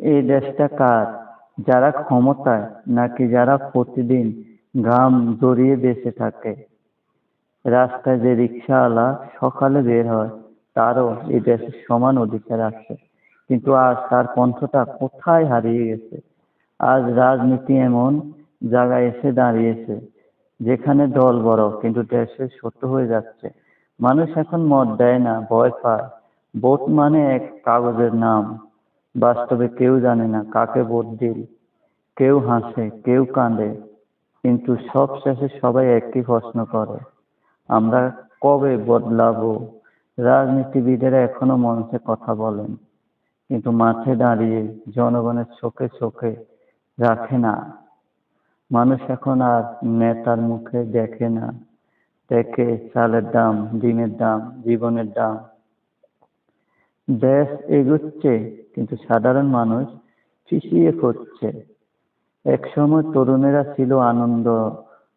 এই দেশটা কার? যারা ক্ষমতায় নাকি যারা প্রতিদিন ঘাম ঝরিয়ে বেঁচে থাকে? রাস্তায় যে রিক্সাওয়ালা সকালে বের হয়, তারও এই দেশের সমান অধিকার আছে। কিন্তু আজ তার কণ্ঠটা কোথায় হারিয়ে গেছে? আজ রাজনীতি এমন জায়গায় এসে দাঁড়িয়েছে যেখানে দল বড় কিন্তু দেশের ছোট হয়ে যাচ্ছে। মানুষ এখন মত দেয় না, ভয় পায়। ভোট মানে এক কাগজের নাম। বাস্তবে কেউ জানে না কাকে ভোট দিল। কেউ হাসে, কেউ কাঁদে, কিন্তু সব শেষে সবাই একই প্রশ্ন করে, আমরা কবে বদলাবো? রাজনীতিবিদেরা এখনো মঞ্চে কথা বলেন, কিন্তু মাঠে দাঁড়িয়ে জনগণের চোখে চোখে রাখে না। মানুষ এখন আর নেতার মুখে দেখে না, দেখে চালের দাম, ডিমের দাম, জীবনের দাম। দেশ এগুচ্ছে, কিন্তু সাধারণ মানুষ পিছিয়ে পড়ছে। একসময় তরুণেরা ছিল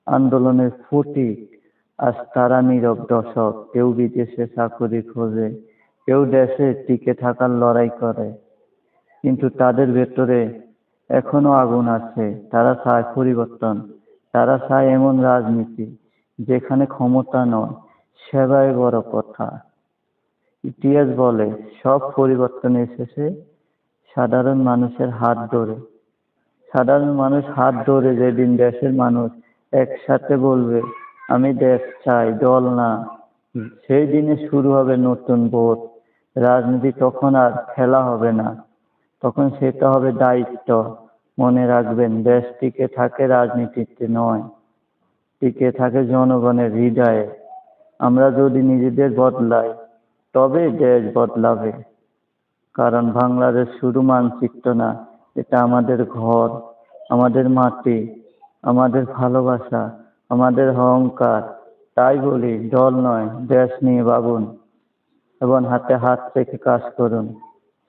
আন্দোলনের ফটিক, আজ তারা নীরব দর্শক। কেউ বিদেশে চাকরি খোঁজে, কেউ দেশে টিকে থাকার লড়াই করে, কিন্তু তাদের ভেতরে এখনো আগুন আছে। তারা চায় পরিবর্তন, তারা চায় এমন রাজনীতি যেখানে ক্ষমতা নয়, সেবাই বড় কথা। ইতিহাস বলে সব পরিবর্তন এসেছে সাধারণ মানুষের হাত ধরে। সাধারণ মানুষ হাত ধরে যেদিন দেশের মানুষ একসাথে বলবে আমি দেশ চাই, দল না, সেই দিনে শুরু হবে নতুন ভোট। রাজনীতি তখন আর খেলা হবে না, তখন সেটা হবে দায়িত্ব। মনে রাখবেন, দেশ টিকে থাকে রাজনীতিতে নয়, টিকে থাকে জনগণের হৃদয়ে। আমরা যদি নিজেদের বদলাই, তবে দেশ বদলাবে। কারণ বাংলাদেশ শুধু মানচিত্র না, এটা আমাদের ঘর, আমাদের মাটি, আমাদের ভালোবাসা, আমাদের অহংকার। তাই বলি, দল নয়, দেশ নিয়ে ভাবুন এবং হাতে হাত রেখে কাজ করুন।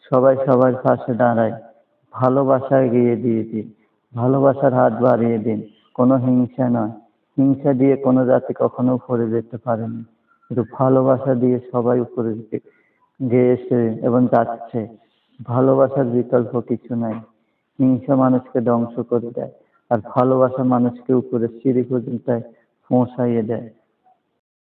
সবাই সবার পাশে দাঁড়ায়, ভালোবাসা এগিয়ে দিয়ে দিন, ভালোবাসার হাত বাড়িয়ে দিন। কোনো হিংসা নয়, হিংসা দিয়ে কোনো জাতি কখনো উপরে যেতে পারেনি, কিন্তু ভালোবাসা দিয়ে সবাই উপরে গিয়েছে এবং যাচ্ছে। ভালোবাসার বিকল্প কিছু নাই। হিংসা মানুষকে ধ্বংস করে দেয়, আর ভালোবাসা মানুষকে উপরে সিঁড়ি পর্যন্ত পৌঁছাইয়ে দেয়।